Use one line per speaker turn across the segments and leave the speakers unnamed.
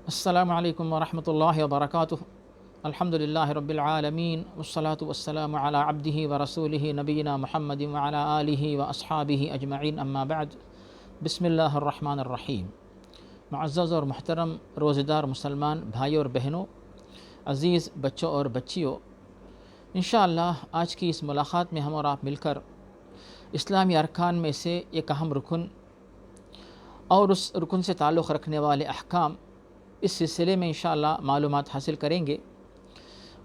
السلام علیکم ورحمۃ اللہ وبرکاتہ۔ الحمد للہ رب العالمین والصلاة والسلام علی عبدہ ورسولہ نبینا محمد وعلی آلہ واصحابہ اجمعین، اما بعد۔ بسم اللہ الرحمن الرحیم۔ معزز اور محترم روزدار مسلمان بھائیوں اور بہنوں، عزیز بچوں اور بچیوں، انشاءاللہ آج کی اس ملاقات میں ہم اور آپ مل کر اسلامی ارکان میں سے ایک اہم رکن اور اس رکن سے تعلق رکھنے والے احکام اس سلسلے میں انشاءاللہ معلومات حاصل کریں گے۔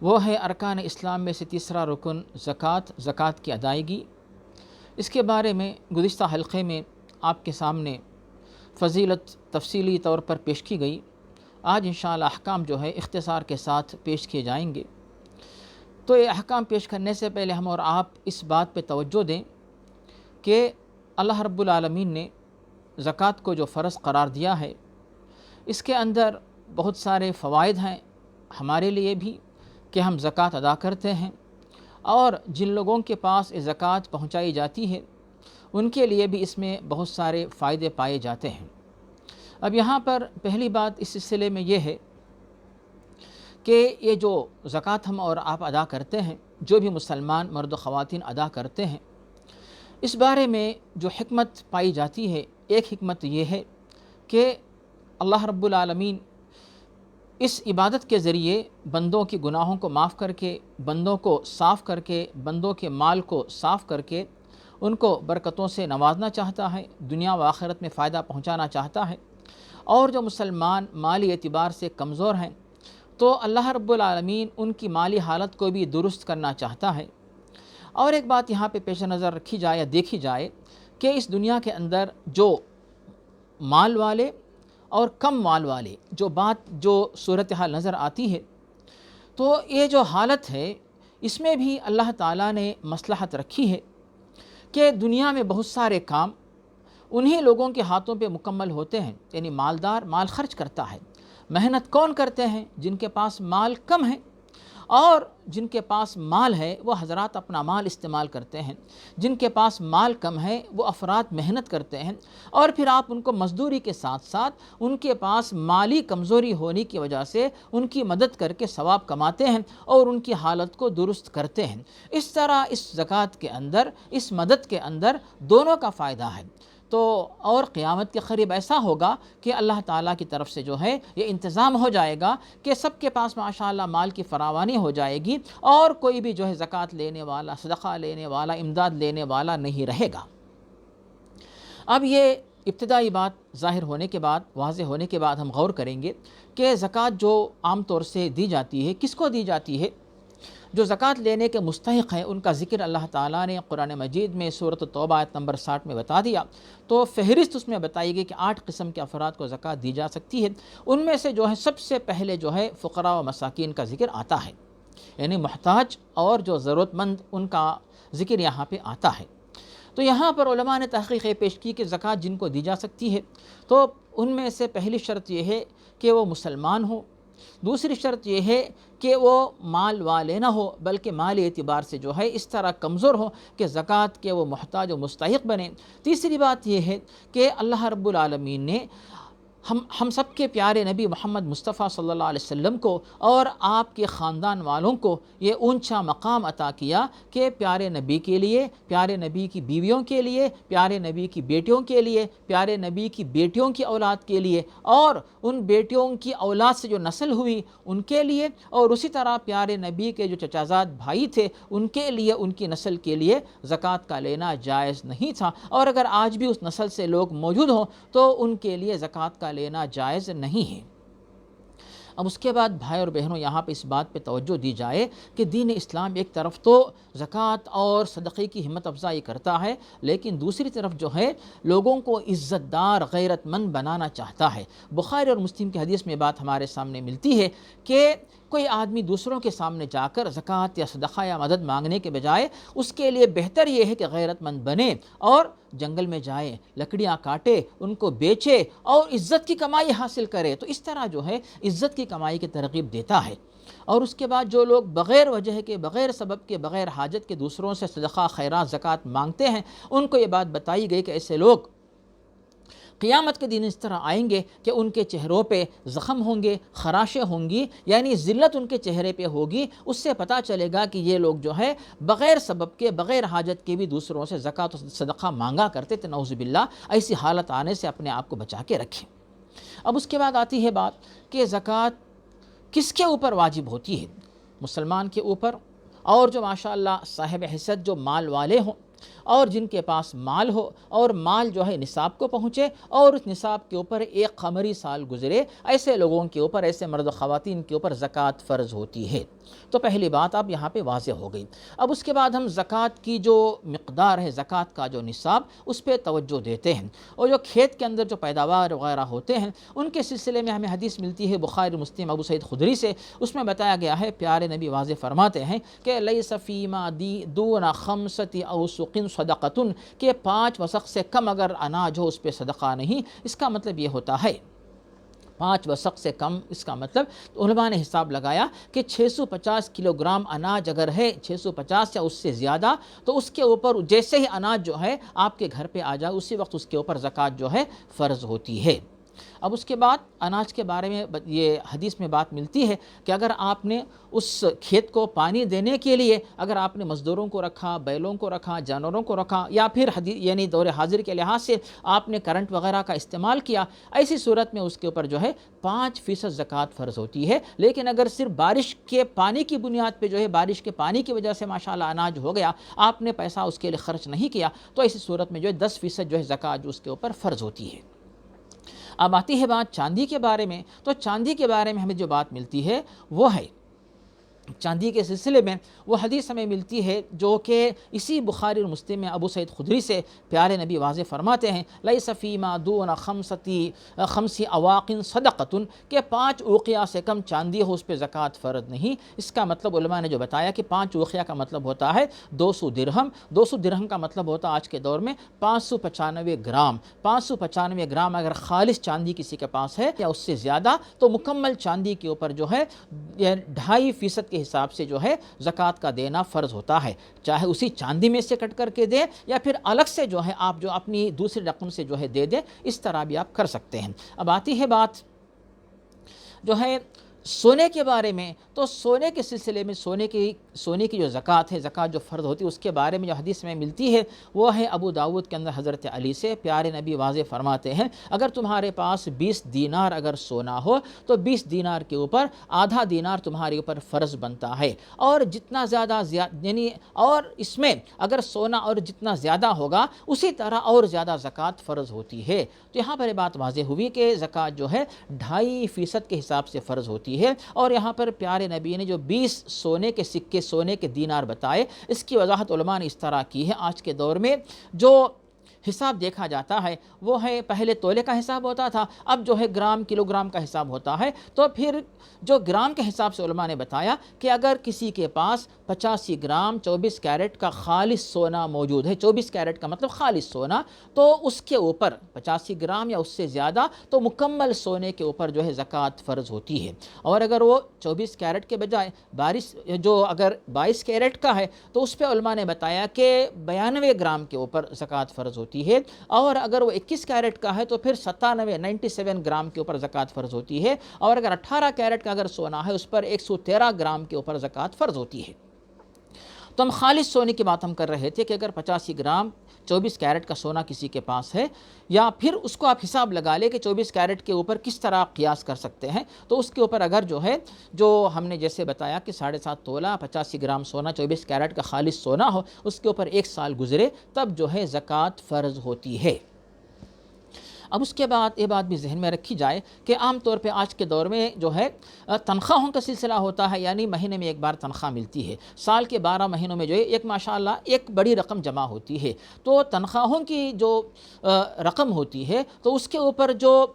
وہ ہے ارکان اسلام میں سے تیسرا رکن زکوٰۃ کی ادائیگی۔ اس کے بارے میں گزشتہ حلقے میں آپ کے سامنے فضیلت تفصیلی طور پر پیش کی گئی۔ آج انشاءاللہ احکام جو ہے اختصار کے ساتھ پیش کیے جائیں گے۔ تو یہ احکام پیش کرنے سے پہلے ہم اور آپ اس بات پہ توجہ دیں کہ اللہ رب العالمین نے زکوٰۃ کو جو فرض قرار دیا ہے، اس کے اندر بہت سارے فوائد ہیں ہمارے لیے بھی کہ ہم زکوٰۃ ادا کرتے ہیں، اور جن لوگوں کے پاس یہ زکوٰۃ پہنچائی جاتی ہے ان کے لیے بھی اس میں بہت سارے فائدے پائے جاتے ہیں۔ اب یہاں پر پہلی بات اس سلسلے میں یہ ہے کہ یہ جو زکوٰۃ ہم اور آپ ادا کرتے ہیں، جو بھی مسلمان مرد و خواتین ادا کرتے ہیں، اس بارے میں جو حکمت پائی جاتی ہے، ایک حکمت یہ ہے کہ اللہ رب العالمین اس عبادت کے ذریعے بندوں کی گناہوں کو معاف کر کے، بندوں کو صاف کر کے، بندوں کے مال کو صاف کر کے ان کو برکتوں سے نوازنا چاہتا ہے، دنیا و آخرت میں فائدہ پہنچانا چاہتا ہے۔ اور جو مسلمان مالی اعتبار سے کمزور ہیں تو اللہ رب العالمین ان کی مالی حالت کو بھی درست کرنا چاہتا ہے۔ اور ایک بات یہاں پہ پیش نظر رکھی جائے یا دیکھی جائے کہ اس دنیا کے اندر جو مال والے اور کم مال والے جو صورتحال نظر آتی ہے، تو یہ جو حالت ہے اس میں بھی اللہ تعالیٰ نے مصلحت رکھی ہے کہ دنیا میں بہت سارے کام انہی لوگوں کے ہاتھوں پہ مکمل ہوتے ہیں، یعنی مالدار مال خرچ کرتا ہے۔ محنت کون کرتے ہیں؟ جن کے پاس مال کم ہے، اور جن کے پاس مال ہے وہ حضرات اپنا مال استعمال کرتے ہیں۔ جن کے پاس مال کم ہے وہ افراد محنت کرتے ہیں، اور پھر آپ ان کو مزدوری کے ساتھ ساتھ ان کے پاس مالی کمزوری ہونے کی وجہ سے ان کی مدد کر کے ثواب کماتے ہیں اور ان کی حالت کو درست کرتے ہیں۔ اس طرح اس زکوٰۃ کے اندر، اس مدد کے اندر دونوں کا فائدہ ہے۔ تو اور قیامت کے قریب ایسا ہوگا کہ اللہ تعالیٰ کی طرف سے جو ہے یہ انتظام ہو جائے گا کہ سب کے پاس ماشاءاللہ مال کی فراوانی ہو جائے گی، اور کوئی بھی جو ہے زکوٰۃ لینے والا، صدقہ لینے والا، امداد لینے والا نہیں رہے گا۔ اب یہ ابتدائی بات ظاہر ہونے کے بعد، واضح ہونے کے بعد ہم غور کریں گے کہ زکوٰۃ جو عام طور سے دی جاتی ہے، کس کو دی جاتی ہے؟ جو زکوٰۃ لینے کے مستحق ہیں ان کا ذکر اللہ تعالیٰ نے قرآن مجید میں سورۃ التوبہ آیت نمبر 60 میں بتا دیا۔ تو فہرست اس میں بتائی گئی کہ 8 قسم کے افراد کو زکوٰۃ دی جا سکتی ہے۔ ان میں سے جو ہے سب سے پہلے جو ہے فقراء و مساکین کا ذکر آتا ہے، یعنی محتاج اور جو ضرورت مند، ان کا ذکر یہاں پہ آتا ہے۔ تو یہاں پر علماء نے تحقیق پیش کی کہ زکوٰۃ جن کو دی جا سکتی ہے، تو ان میں سے پہلی شرط یہ ہے کہ وہ مسلمان ہو، دوسری شرط یہ ہے کہ وہ مال والے نہ ہو بلکہ مالی اعتبار سے جو ہے اس طرح کمزور ہو کہ زکوٰۃ کے وہ محتاج و مستحق بنے۔ تیسری بات یہ ہے کہ اللہ رب العالمین نے ہم سب کے پیارے نبی محمد مصطفیٰ صلی اللہ علیہ وسلم کو اور آپ کے خاندان والوں کو یہ اونچا مقام عطا کیا کہ پیارے نبی کے لیے، پیارے نبی کی بیویوں کے لیے، پیارے نبی کی بیٹیوں کے لیے، پیارے نبی کی بیٹیوں کی اولاد کے لیے، اور ان بیٹیوں کی اولاد سے جو نسل ہوئی ان کے لیے، اور اسی طرح پیارے نبی کے جو چچازاد بھائی تھے ان کے لیے، ان کی نسل کے لیے زکوٰۃ کا لینا جائز نہیں تھا، اور اگر آج بھی اس نسل سے لوگ موجود ہوں تو ان کے لیے زکوٰۃ کا لینا جائز نہیں ہے۔ اب اس کے بعد بھائی اور بہنوں، یہاں پہ اس بات پہ توجہ دی جائے کہ دین اسلام ایک طرف تو زکوٰۃ اور صدقے کی ہمت افزائی کرتا ہے، لیکن دوسری طرف جو ہے لوگوں کو عزت دار، غیرت مند بنانا چاہتا ہے۔ بخاری اور مسلم کی حدیث میں بات ہمارے سامنے ملتی ہے کہ کوئی آدمی دوسروں کے سامنے جا کر زکوٰۃ یا صدقہ یا مدد مانگنے کے بجائے اس کے لیے بہتر یہ ہے کہ غیرت مند بنے اور جنگل میں جائے، لکڑیاں کاٹے، ان کو بیچے اور عزت کی کمائی حاصل کرے۔ تو اس طرح جو ہے عزت کی کمائی کی ترغیب دیتا ہے۔ اور اس کے بعد جو لوگ بغیر وجہ کے، بغیر سبب کے، بغیر حاجت کے دوسروں سے صدقہ، خیرات، زکوٰۃ مانگتے ہیں، ان کو یہ بات بتائی گئی کہ ایسے لوگ قیامت کے دن اس طرح آئیں گے کہ ان کے چہروں پہ زخم ہوں گے، خراشیں ہوں گی، یعنی ذلت ان کے چہرے پہ ہوگی۔ اس سے پتہ چلے گا کہ یہ لوگ جو ہے بغیر سبب کے، بغیر حاجت کے بھی دوسروں سے زکوٰۃ و صدقہ مانگا کرتے تھے۔ نعوذ باللہ، ایسی حالت آنے سے اپنے آپ کو بچا کے رکھیں۔ اب اس کے بعد آتی ہے بات کہ زکوٰۃ کس کے اوپر واجب ہوتی ہے؟ مسلمان کے اوپر، اور جو ماشاءاللہ صاحب حیثیت، جو مال والے ہوں اور جن کے پاس مال ہو، اور مال جو ہے نصاب کو پہنچے اور اس نصاب کے اوپر ایک قمری سال گزرے، ایسے لوگوں کے اوپر، ایسے مرد و خواتین کے اوپر زکوٰۃ فرض ہوتی ہے۔ تو پہلی بات اب یہاں پہ واضح ہو گئی۔ اب اس کے بعد ہم زکوٰۃ کی جو مقدار ہے، زکوٰۃ کا جو نصاب، اس پہ توجہ دیتے ہیں۔ اور جو کھیت کے اندر جو پیداوار وغیرہ ہوتے ہیں، ان کے سلسلے میں ہمیں حدیث ملتی ہے بخاری مسلم ابو سعید خدری سے، اس میں بتایا گیا ہے، پیارے نبی واضح فرماتے ہیں کہ لیس فیما دون خمسۃ اوسق صدقۃ، کہ 5 وسق سے کم اگر اناج ہو اس پہ صدقہ نہیں۔ اس کا مطلب یہ ہوتا ہے 5 وسق سے کم، اس کا مطلب علماء نے حساب لگایا کہ 650 کلو گرام اناج اگر ہے، 650 یا اس سے زیادہ، تو اس کے اوپر جیسے ہی اناج جو ہے آپ کے گھر پہ آ جائے، اسی وقت اس کے اوپر زکوٰۃ جو ہے فرض ہوتی ہے۔ اب اس کے بعد اناج کے بارے میں یہ حدیث میں بات ملتی ہے کہ اگر آپ نے اس کھیت کو پانی دینے کے لیے اگر آپ نے مزدوروں کو رکھا، بیلوں کو رکھا، جانوروں کو رکھا، یا پھر یعنی دور حاضر کے لحاظ سے آپ نے کرنٹ وغیرہ کا استعمال کیا، ایسی صورت میں اس کے اوپر جو ہے 5% زکوٰۃ فرض ہوتی ہے۔ لیکن اگر صرف بارش کے پانی کی بنیاد پہ جو ہے، بارش کے پانی کی وجہ سے ماشاءاللہ اناج ہو گیا، آپ نے پیسہ اس کے لیے خرچ نہیں کیا، تو ایسی صورت میں جو ہے 10% جو ہے زکوٰۃ جو اس کے اوپر فرض ہوتی ہے۔ اب آتی ہے بات چاندی کے بارے میں، تو چاندی کے بارے میں ہمیں جو بات ملتی ہے وہ ہے، چاندی کے سلسلے میں وہ حدیث ہمیں ملتی ہے جو کہ اسی بخاری اور مسلم میں ابو سعید خدری سے پیارے نبی واضح فرماتے ہیں، لیس فیما دون خمس اواق صدقۃ، کہ 5 اوقیہ سے کم چاندی ہو اس پہ زکوٰۃ فرض نہیں۔ اس کا مطلب علماء نے جو بتایا کہ 5 اوقیہ کا مطلب ہوتا ہے 200 درہم، 200 درہم کا مطلب ہوتا ہے آج کے دور میں 595 گرام۔ 595 گرام اگر خالص چاندی کسی کے پاس ہے یا اس سے زیادہ، تو مکمل چاندی کے اوپر جو ہے 2.5% کے حساب سے جو ہے زکوٰۃ کا دینا فرض ہوتا ہے، چاہے اسی چاندی میں سے کٹ کر کے دے یا پھر الگ سے جو ہے آپ جو اپنی دوسری رقم سے جو ہے دے دیں، اس طرح بھی آپ کر سکتے ہیں۔ اب آتی ہے بات جو ہے سونے کے بارے میں، تو سونے کے سلسلے میں سونے کی جو زکوٰۃ ہے، زکوٰۃ جو فرض ہوتی ہے، اس کے بارے میں جو حدیث میں ملتی ہے وہ ہے ابو داؤد کے اندر حضرت علی سے، پیارے نبی واضح فرماتے ہیں، اگر تمہارے پاس 20 دینار اگر سونا ہو تو 20 دینار کے اوپر آدھا دینار تمہارے اوپر فرض بنتا ہے، اور جتنا زیادہ یعنی اور اس میں اگر سونا اور جتنا زیادہ ہوگا اسی طرح اور زیادہ زکوٰۃ فرض ہوتی ہے۔ تو یہاں پر یہ بات واضح ہوئی کہ زکوٰۃ جو ہے 2.5% کے حساب سے فرض ہوتی ہے۔ اور یہاں پر پیارے نبی نے جو 20 سونے کے سکے، سونے کے دینار بتائے، اس کی وضاحت علماء نے اس طرح کی ہے، آج کے دور میں جو حساب دیکھا جاتا ہے وہ ہے، پہلے تولے کا حساب ہوتا تھا، اب جو ہے گرام، کلو گرام کا حساب ہوتا ہے۔ تو پھر جو گرام کے حساب سے علماء نے بتایا کہ اگر کسی کے پاس 85 گرام 24 کیرٹ کا خالص سونا موجود ہے، 24 کیرٹ کا مطلب خالص سونا، تو اس کے اوپر 85 گرام یا اس سے زیادہ، تو مکمل سونے کے اوپر جو ہے زکوٰۃ فرض ہوتی ہے۔ اور اگر وہ 24 کیرٹ کے بجائے اگر 22 کیرٹ کا ہے، تو اس پہ علماء نے بتایا کہ 92 گرام کے اوپر زکوٰۃ فرض ہوتی ہے، اور اگر وہ 21 کیرٹ کا ہے تو پھر 97 گرام کے اوپر زکوٰۃ فرض ہوتی ہے، اور اگر 18 کیرٹ کا اگر سونا ہے اس پر 113 گرام کے اوپر زکوٰۃ فرض ہوتی ہے۔ تو ہم خالص سونے کی بات ہم کر رہے تھے کہ اگر 85 گرام 24 کیرٹ کا سونا کسی کے پاس ہے، یا پھر اس کو آپ حساب لگا لیں کہ 24 کیرٹ کے اوپر کس طرح آپ قیاس کر سکتے ہیں، تو اس کے اوپر اگر جو ہے جو ہم نے جیسے بتایا کہ 7.5 تولہ 85 گرام سونا 24 کیرٹ کا خالص سونا ہو، اس کے اوپر 1 سال گزرے، تب جو ہے زکوٰۃ فرض ہوتی ہے۔ اب اس کے بعد یہ بات بھی ذہن میں رکھی جائے کہ عام طور پہ آج کے دور میں جو ہے تنخواہوں کا سلسلہ ہوتا ہے، یعنی مہینے میں ایک بار تنخواہ ملتی ہے، سال کے 12 مہینوں میں جو ہے ایک ماشاءاللہ ایک بڑی رقم جمع ہوتی ہے۔ تو تنخواہوں کی جو رقم ہوتی ہے، تو اس کے اوپر جو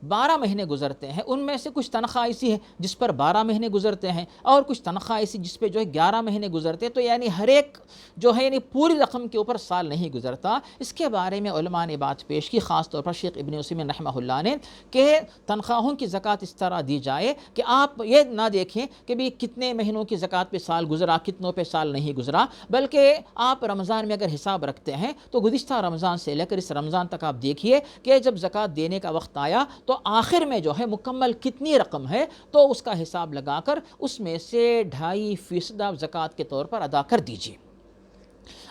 12 مہینے گزرتے ہیں، ان میں سے کچھ تنخواہ ایسی ہے جس پر 12 مہینے گزرتے ہیں اور کچھ تنخواہ ایسی جس پہ جو ہے 11 مہینے گزرتے ہیں، تو یعنی ہر ایک جو ہے یعنی پوری رقم کے اوپر سال نہیں گزرتا۔ اس کے بارے میں علماء نے بات پیش کی، خاص طور پر شیخ ابن عثیمین رحمہ اللہ نے، کہ تنخواہوں کی زکوٰۃ اس طرح دی جائے کہ آپ یہ نہ دیکھیں کہ بھی کتنے مہینوں کی زکوٰۃ پہ سال گزرا، کتنوں پہ سال نہیں گزرا، بلکہ آپ رمضان میں اگر حساب رکھتے ہیں تو گزشتہ رمضان سے لے کر اس رمضان تک آپ دیکھیے کہ جب زکوٰۃ دینے کا وقت آیا تو آخر میں جو ہے مکمل کتنی رقم ہے تو اس کا حساب لگا کر اس میں سے 2.5% آپ زکوٰۃ کے طور پر ادا کر دیجیے۔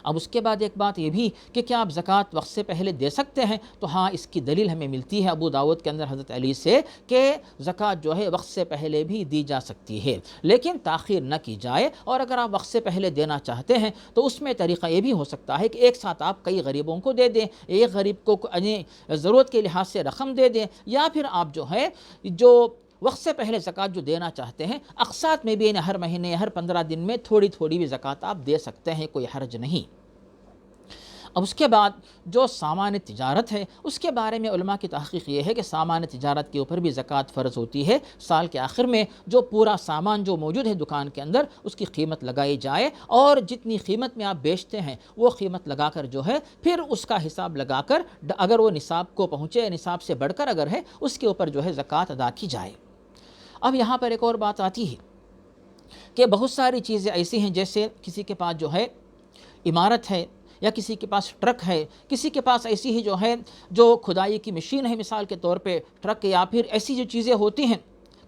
اب اس کے بعد ایک بات یہ بھی کہ کیا آپ زکوٰۃ وقت سے پہلے دے سکتے ہیں؟ تو ہاں، اس کی دلیل ہمیں ملتی ہے ابو داؤد کے اندر حضرت علی سے کہ زکوٰۃ جو ہے وقت سے پہلے بھی دی جا سکتی ہے، لیکن تاخیر نہ کی جائے۔ اور اگر آپ وقت سے پہلے دینا چاہتے ہیں تو اس میں طریقہ یہ بھی ہو سکتا ہے کہ ایک ساتھ آپ کئی غریبوں کو دے دیں، ایک غریب کو ضرورت کے لحاظ سے رقم دے دیں، یا پھر آپ جو ہے جو وقت سے پہلے زکوٰۃ جو دینا چاہتے ہیں اقساط میں بھی ہر مہینے ہر 15 دن میں تھوڑی تھوڑی بھی زکوٰۃ آپ دے سکتے ہیں، کوئی حرج نہیں۔ اب اس کے بعد جو سامان تجارت ہے اس کے بارے میں علماء کی تحقیق یہ ہے کہ سامان تجارت کے اوپر بھی زکوٰۃ فرض ہوتی ہے۔ سال کے آخر میں جو پورا سامان جو موجود ہے دکان کے اندر اس کی قیمت لگائی جائے، اور جتنی قیمت میں آپ بیچتے ہیں وہ قیمت لگا کر جو ہے پھر اس کا حساب لگا کر اگر وہ نصاب کو پہنچے، نصاب سے بڑھ کر اگر ہے، اس کے اوپر جو ہے زکوٰۃ ادا کی جائے۔ اب یہاں پر ایک اور بات آتی ہے کہ بہت ساری چیزیں ایسی ہیں، جیسے کسی کے پاس جو ہے عمارت ہے، یا کسی کے پاس ٹرک ہے، کسی کے پاس ایسی ہی جو ہے جو کھدائی کی مشین ہے مثال کے طور پہ ٹرک، یا پھر ایسی جو چیزیں ہوتی ہیں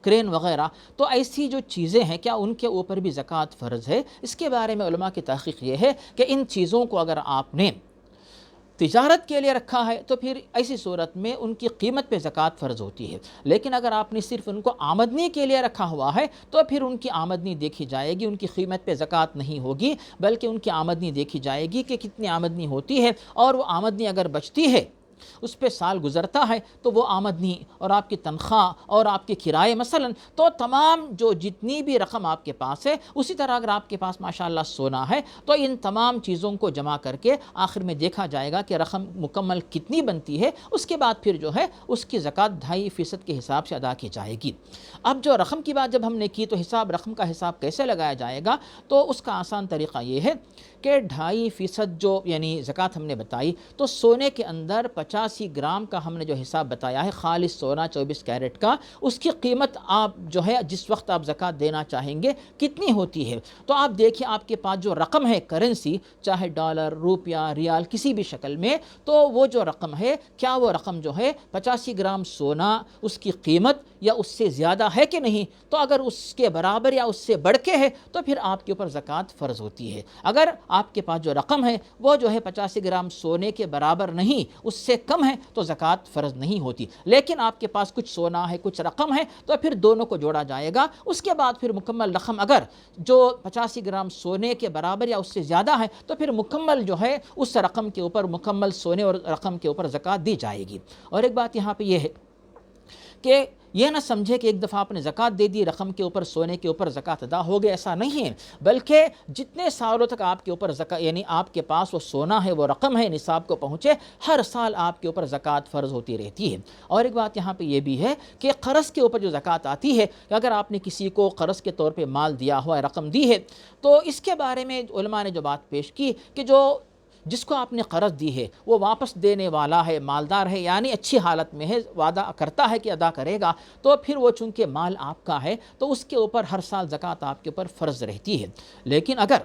کرین وغیرہ، تو ایسی جو چیزیں ہیں کیا ان کے اوپر بھی زکوٰۃ فرض ہے؟ اس کے بارے میں علماء کی تحقیق یہ ہے کہ ان چیزوں کو اگر آپ نے تجارت کے لیے رکھا ہے تو پھر ایسی صورت میں ان کی قیمت پہ زکوٰۃ فرض ہوتی ہے، لیکن اگر آپ نے صرف ان کو آمدنی کے لیے رکھا ہوا ہے تو پھر ان کی آمدنی دیکھی جائے گی، ان کی قیمت پہ زکوٰۃ نہیں ہوگی، بلکہ ان کی آمدنی دیکھی جائے گی کہ کتنی آمدنی ہوتی ہے، اور وہ آمدنی اگر بچتی ہے، اس پہ سال گزرتا ہے، تو وہ آمدنی اور آپ کی تنخواہ اور آپ کے کرائے مثلا، تو تمام جو جتنی بھی رقم آپ کے پاس ہے، اسی طرح اگر آپ کے پاس ماشاءاللہ سونا ہے تو ان تمام چیزوں کو جمع کر کے آخر میں دیکھا جائے گا کہ رقم مکمل کتنی بنتی ہے، اس کے بعد پھر جو ہے اس کی زکوٰۃ 2.5% کے حساب سے ادا کی جائے گی۔ اب جو رقم کی بات جب ہم نے کی تو رقم کا حساب کیسے لگایا جائے گا؟ تو اس کا آسان طریقہ یہ ہے کہ 2.5% جو یعنی زکوٰۃ ہم نے بتائی، تو سونے کے اندر 85 گرام کا ہم نے جو حساب بتایا ہے، خالص سونا 24 کیرٹ کا، اس کی قیمت آپ جو ہے جس وقت آپ زکوٰۃ دینا چاہیں گے کتنی ہوتی ہے؟ تو آپ دیکھیں آپ کے پاس جو رقم ہے کرنسی، چاہے ڈالر، روپیہ، ریال، کسی بھی شکل میں، تو وہ جو رقم ہے کیا وہ رقم جو ہے 85 گرام سونا اس کی قیمت یا اس سے زیادہ ہے کہ نہیں؟ تو اگر اس کے برابر یا اس سے بڑھ کے ہے تو پھر آپ کے اوپر زکوٰۃ فرض ہوتی ہے۔ اگر آپ کے پاس جو رقم ہے وہ جو ہے 85 گرام سونے کے برابر نہیں، اس سے کم ہے، تو زکوٰۃ فرض نہیں ہوتی۔ لیکن آپ کے پاس کچھ سونا ہے، کچھ رقم ہے، تو پھر دونوں کو جوڑا جائے گا۔ اس کے بعد پھر مکمل رقم اگر جو 85 گرام سونے کے برابر یا اس سے زیادہ ہے تو پھر مکمل جو ہے اس رقم کے اوپر، مکمل سونے اور رقم کے اوپر زکوٰۃ دی جائے گی۔ اور ایک بات یہاں پہ یہ ہے کہ یہ نہ سمجھے کہ ایک دفعہ آپ نے زکوٰۃ دے دی، رقم کے اوپر، سونے کے اوپر زکوٰۃ ادا ہو گیا، ایسا نہیں ہے، بلکہ جتنے سالوں تک آپ کے اوپر یعنی آپ کے پاس وہ سونا ہے، وہ رقم ہے، نصاب کو پہنچے، ہر سال آپ کے اوپر زکوٰۃ فرض ہوتی رہتی ہے۔ اور ایک بات یہاں پہ یہ بھی ہے کہ قرض کے اوپر جو زکوٰۃ آتی ہے، کہ اگر آپ نے کسی کو قرض کے طور پہ مال دیا ہوا ہے، رقم دی ہے، تو اس کے بارے میں علماء نے جو بات پیش کی کہ جس کو آپ نے قرض دی ہے وہ واپس دینے والا ہے، مالدار ہے، یعنی اچھی حالت میں ہے، وعدہ کرتا ہے کہ ادا کرے گا، تو پھر وہ چونکہ مال آپ کا ہے تو اس کے اوپر ہر سال زکوٰۃ آپ کے اوپر فرض رہتی ہے۔ لیکن اگر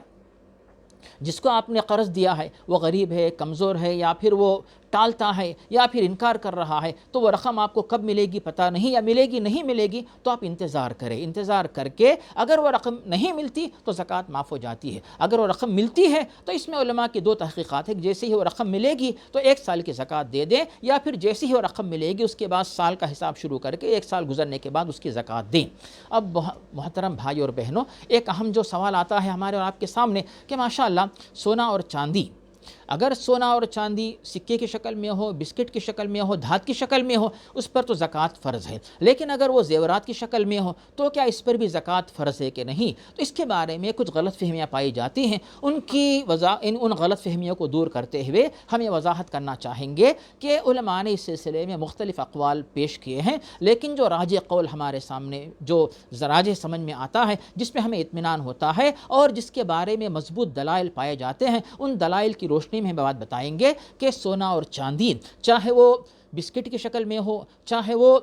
جس کو آپ نے قرض دیا ہے وہ غریب ہے، کمزور ہے، یا پھر وہ ٹالتا ہے یا پھر انکار کر رہا ہے، تو وہ رقم آپ کو کب ملے گی پتہ نہیں، یا ملے گی نہیں ملے گی، تو آپ انتظار کریں، انتظار کر کے اگر وہ رقم نہیں ملتی تو زکوٰۃ معاف ہو جاتی ہے۔ اگر وہ رقم ملتی ہے تو اس میں علماء کی دو تحقیقات ہیں، جیسے ہی وہ رقم ملے گی تو 1 سال کی زکوٰۃ دے دیں، یا پھر جیسے ہی وہ رقم ملے گی اس کے بعد سال کا حساب شروع کر کے 1 سال گزرنے کے بعد اس کی زکوٰۃ دیں۔ اب محترم بھائی اور بہنوں، ایک اہم جو سوال آتا ہے ہمارے اور آپ کے سامنے کہ ماشاءاللہ سونا اور چاندی اگر سونا اور چاندی سکے کی شکل میں ہو، بسکٹ کی شکل میں ہو، دھات کی شکل میں ہو، اس پر تو زکوٰۃ فرض ہے، لیکن اگر وہ زیورات کی شکل میں ہو تو کیا اس پر بھی زکوٰۃ فرض ہے کہ نہیں؟ تو اس کے بارے میں کچھ غلط فہمیاں پائی جاتی ہیں، ان غلط فہمیوں کو دور کرتے ہوئے ہم یہ وضاحت کرنا چاہیں گے کہ علماء نے اس سلسلے میں مختلف اقوال پیش کیے ہیں، لیکن جو راجح قول ہمارے سامنے جو راجح سمجھ میں آتا ہے، جس میں ہمیں اطمینان ہوتا ہے اور جس کے بارے میں مضبوط دلائل پائے جاتے ہیں، ان دلائل کی روشنی میں ہم بات بتائیں گے کہ سونا اور چاندی چاہے وہ بسکٹ کی شکل میں ہو، چاہے وہ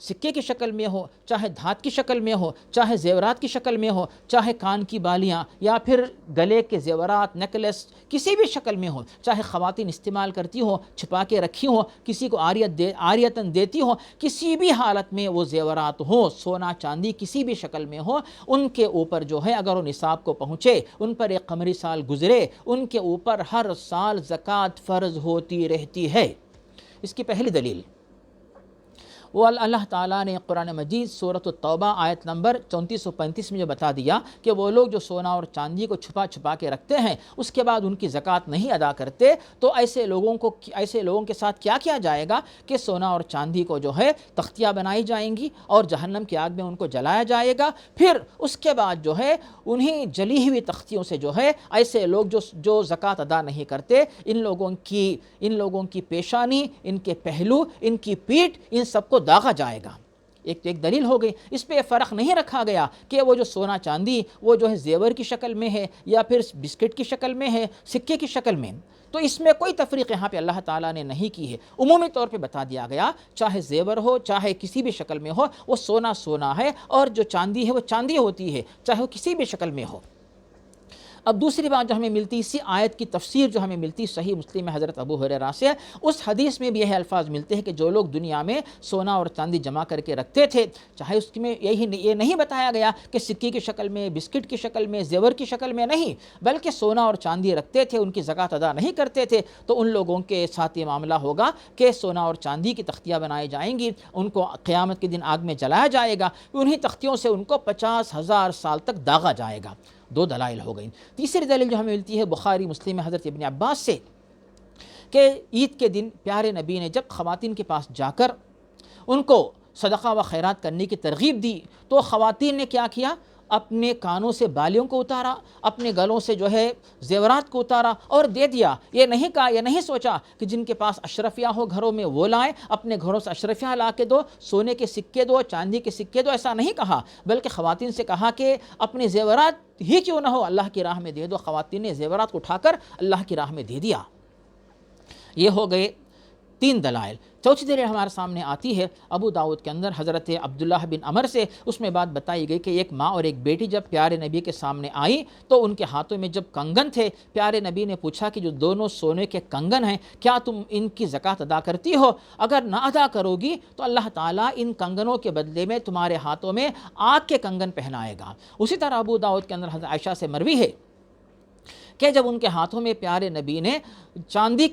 سکے کی شکل میں ہو، چاہے دھات کی شکل میں ہو، چاہے زیورات کی شکل میں ہو، چاہے کان کی بالیاں یا پھر گلے کے زیورات، نیکلس کسی بھی شکل میں ہو، چاہے خواتین استعمال کرتی ہوں، چھپا کے رکھی ہوں، کسی کو عاریتاً دیتی ہوں، کسی بھی حالت میں وہ زیورات ہوں، سونا چاندی کسی بھی شکل میں ہو، ان کے اوپر جو ہے اگر وہ نصاب کو پہنچے، ان پر ایک قمری سال گزرے، ان کے اوپر ہر سال زکوٰۃ فرض ہوتی رہتی ہے۔ اس کی پہلی دلیل وہ اللہ تعالیٰ نے قرآن مجید سورۃ التوبہ آیت نمبر 34 و 35 میں جو بتا دیا کہ وہ لوگ جو سونا اور چاندی کو چھپا کے رکھتے ہیں، اس کے بعد ان کی زکوٰۃ نہیں ادا کرتے، تو ایسے لوگوں کے ساتھ کیا کیا جائے گا کہ سونا اور چاندی کو جو ہے تختیاں بنائی جائیں گی اور جہنم کی آگ میں ان کو جلایا جائے گا، پھر اس کے بعد جو ہے انہیں جلی ہوئی تختیوں سے جو ہے ایسے لوگ جو زکوٰۃ ادا نہیں کرتے، ان لوگوں کی پیشانی، ان کے پہلو، ان کی پیٹھ، ان سب کو داغا جائے گا۔ ایک دلیل ہو گئی۔ اس پہ فرق نہیں رکھا گیا کہ وہ جو سونا چاندی وہ جو ہے زیور کی شکل میں ہے یا پھر بسکٹ کی شکل میں ہے، سکے کی شکل میں، تو اس میں کوئی تفریق یہاں پہ اللہ تعالیٰ نے نہیں کی ہے، عمومی طور پہ بتا دیا گیا چاہے زیور ہو چاہے کسی بھی شکل میں ہو، وہ سونا ہے، اور جو چاندی ہے وہ چاندی ہوتی ہے، چاہے وہ کسی بھی شکل میں ہو۔ اب دوسری بات جو ہمیں ملتی، اسی آیت کی تفسیر جو ہمیں ملتی صحیح مسلم میں حضرت ابو ہریرہ سے، اس حدیث میں بھی یہ الفاظ ملتے ہیں کہ جو لوگ دنیا میں سونا اور چاندی جمع کر کے رکھتے تھے، چاہے اس میں یہ نہیں بتایا گیا کہ سکے کی شکل میں، بسکٹ کی شکل میں، زیور کی شکل میں نہیں، بلکہ سونا اور چاندی رکھتے تھے، ان کی زکوٰۃ ادا نہیں کرتے تھے، تو ان لوگوں کے ساتھ یہ معاملہ ہوگا کہ سونا اور چاندی کی تختیاں بنائی جائیں گی، ان کو قیامت کے دن آگ میں جلایا جائے گا، انہی تختیوں سے ان کو 50,000 سال تک داغا جائے گا۔ دو دلائل ہو گئیں۔ تیسری دلیل جو ہمیں ملتی ہے بخاری مسلم میں حضرت ابن عباس سے کہ عید کے دن پیارے نبی نے جب خواتین کے پاس جا کر ان کو صدقہ و خیرات کرنے کی ترغیب دی، تو خواتین نے کیا کیا؟ اپنے کانوں سے بالیوں کو اتارا، اپنے گلوں سے جو ہے زیورات کو اتارا اور دے دیا۔ یہ نہیں کہا، یہ نہیں سوچا کہ جن کے پاس اشرفیہ ہو گھروں میں وہ لائیں، اپنے گھروں سے اشرفیہ لا کے دو، سونے کے سکے دو، چاندی کے سکے دو، ایسا نہیں کہا، بلکہ خواتین سے کہا کہ اپنے زیورات ہی کیوں نہ ہو اللہ کی راہ میں دے دو۔ خواتین نے زیورات کو اٹھا کر اللہ کی راہ میں دے دیا۔ یہ ہو گئے 3 دلائل۔ چوتھی دلیل ہمارے سامنے آتی ہے ابو داؤد کے اندر حضرت عبداللہ بن عمر سے، اس میں بات بتائی گئی کہ ایک ماں اور ایک بیٹی جب پیارے نبی کے سامنے آئی تو ان کے ہاتھوں میں جب کنگن تھے، پیارے نبی نے پوچھا کہ جو دونوں سونے کے کنگن ہیں کیا تم ان کی زکوٰۃ ادا کرتی ہو؟ اگر نہ ادا کرو گی تو اللہ تعالیٰ ان کنگنوں کے بدلے میں تمہارے ہاتھوں میں آگ کے کنگن پہنائے گا۔ اسی طرح ابو داؤد کے اندر حضرت عائشہ سے مروی ہے کہ جب ان کے ہاتھوں میں پیارے نبی نے چاندی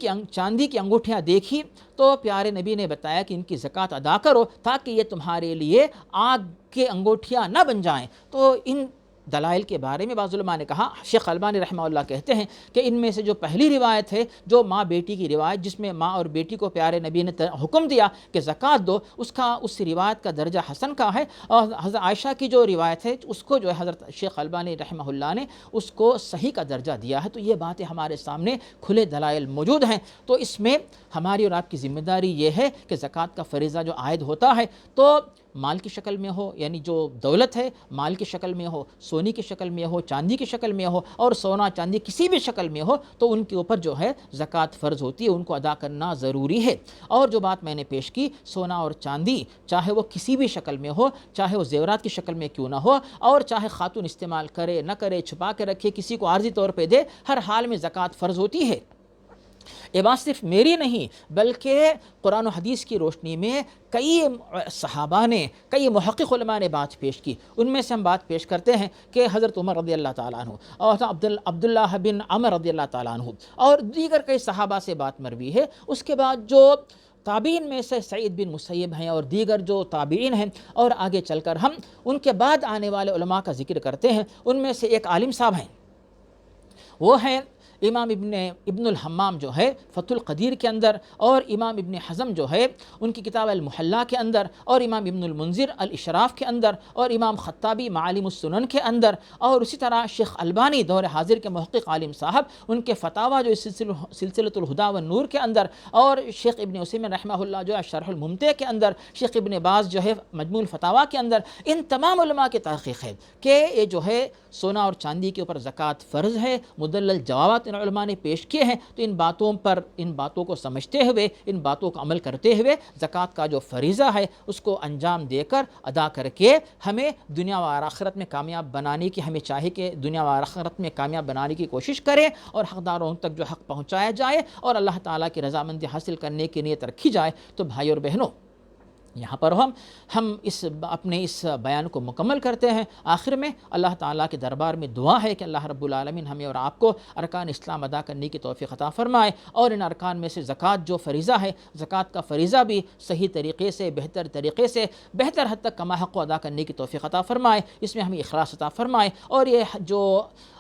کی انگوٹھیاں دیکھی تو پیارے نبی نے بتایا کہ ان کی زکوٰۃ ادا کرو تاکہ یہ تمہارے لیے آگ کے انگوٹھیاں نہ بن جائیں۔ تو ان دلائل کے بارے میں بعض علماء نے کہا، شیخ البانی رحمہ اللہ کہتے ہیں کہ ان میں سے جو پہلی روایت ہے، جو ماں بیٹی کی روایت جس میں ماں اور بیٹی کو پیارے نبی نے حکم دیا کہ زکوٰۃ دو، اس روایت کا درجہ حسن کا ہے، اور حضرت عائشہ کی جو روایت ہے اس کو جو ہے حضرت شیخ البانی رحمہ اللہ نے اس کو صحیح کا درجہ دیا ہے۔ تو یہ باتیں ہمارے سامنے کھلے دلائل موجود ہیں۔ تو اس میں ہماری اور آپ کی ذمہ داری یہ ہے کہ زکوٰۃ کا فریضہ جو عائد ہوتا ہے تو مال کی شکل میں ہو، یعنی جو دولت ہے مال کی شکل میں ہو، سونے کی شکل میں ہو، چاندی کی شکل میں ہو، اور سونا چاندی کسی بھی شکل میں ہو تو ان کے اوپر جو ہے زکوٰۃ فرض ہوتی ہے، ان کو ادا کرنا ضروری ہے۔ اور جو بات میں نے پیش کی، سونا اور چاندی چاہے وہ کسی بھی شکل میں ہو، چاہے وہ زیورات کی شکل میں کیوں نہ ہو، اور چاہے خاتون استعمال کرے نہ کرے، چھپا کے رکھے، کسی کو عارضی طور پہ دے، ہر حال میں زکوٰۃ فرض ہوتی ہے۔ یہ بات صرف میری نہیں بلکہ قرآن و حدیث کی روشنی میں کئی صحابہ نے، کئی محقق علماء نے بات پیش کی۔ ان میں سے ہم بات پیش کرتے ہیں کہ حضرت عمر رضی اللہ تعالیٰ عنہ اور عبداللہ بن عمر رضی اللہ تعالیٰ عنہ اور دیگر کئی صحابہ سے بات مروی ہے۔ اس کے بعد جو تابعین میں سے سعید بن مسیب ہیں اور دیگر جو تابعین ہیں، اور آگے چل کر ہم ان کے بعد آنے والے علماء کا ذکر کرتے ہیں۔ ان میں سے ایک عالم صاحب ہیں، وہ ہیں امام ابن الحمام جو ہے فتح القدیر کے اندر، اور امام ابن حزم جو ہے ان کی کتاب المحلا کے اندر، اور امام ابن المنذر الاشراف کے اندر، اور امام خطابی معالم السنن کے اندر، اور اسی طرح شیخ البانی دور حاضر کے محقق عالم صاحب ان کے فتاویٰ جو سلسلۃ الہدیٰ والنور کے اندر، اور شیخ ابن عثیمین رحمہ اللہ جو ہے شرح الممتع کے اندر، شیخ ابن باز جو ہے مجموع الفتاویٰ کے اندر، ان تمام علماء کی تحقیق ہے کہ یہ جو ہے سونا اور چاندی کے اوپر زکوٰۃ فرض ہے۔ مدلل جوابات ان علماء نے پیش کیے ہیں، تو ان باتوں کو سمجھتے ہوئے، ان باتوں کو عمل کرتے ہوئے زکوٰۃ کا جو فریضہ ہے اس کو انجام دے کر ادا کر کے ہمیں دنیا و آخرت میں کامیاب بنانے کی، ہمیں چاہے کہ دنیا و آخرت میں کامیاب بنانے کی کوشش کریں، اور حقداروں تک جو حق پہنچایا جائے اور اللہ تعالیٰ کی رضامندی حاصل کرنے کی نیت رکھی جائے۔ تو بھائی اور بہنوں، یہاں پر ہم اپنے اس بیان کو مکمل کرتے ہیں۔ آخر میں اللہ تعالیٰ کے دربار میں دعا ہے کہ اللہ رب العالمین ہمیں اور آپ کو ارکان اسلام ادا کرنے کی توفیق عطا فرمائے، اور ان ارکان میں سے زکوٰۃ جو فریضہ ہے، زکوٰۃ کا فریضہ بھی صحیح طریقے سے، بہتر طریقے سے، بہتر حد تک کما حق ادا کرنے کی توفیق عطا فرمائے، اس میں ہمیں اخلاص عطا فرمائے، اور یہ جو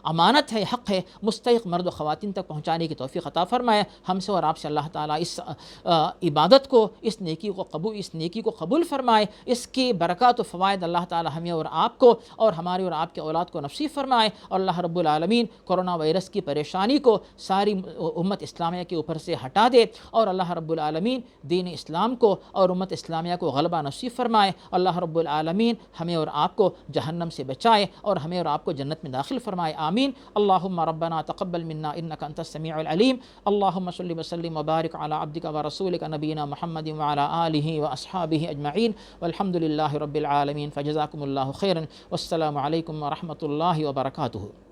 امانت ہے، حق ہے، مستحق مرد و خواتین تک پہنچانے کی توفیق عطا فرمائے۔ ہم سے اور آپ سے اللہ تعالیٰ اس عبادت کو، اس نیکی کو قبول فرمائے، اس کی برکات و فوائد اللہ تعالیٰ ہمیں اور آپ کو اور ہماری اور آپ کے اولاد کو نصیب فرمائے، اور اللہ رب العالمین کرونا وائرس کی پریشانی کو ساری امت اسلامیہ کے اوپر سے ہٹا دے، اور اللہ رب العالمین دین اسلام کو اور امت اسلامیہ کو غلبہ نصیب فرمائے۔ اللہ رب العالمین ہمیں اور آپ کو جہنم سے بچائے، اور ہمیں اور آپ کو جنت میں داخل فرمائے، آمین۔ اللہم ربنا تقبل منا انک انت السمیع العلیم۔ اللہم صلی وسلم وبارک علی عبدک ورسولک نبینا محمد وعلی آلہ واصحابہ اجمعین، والحمد للہ رب العالمین۔ فجزاکم اللہ خیرا، والسلام علیکم ورحمۃ اللہ وبرکاتہ۔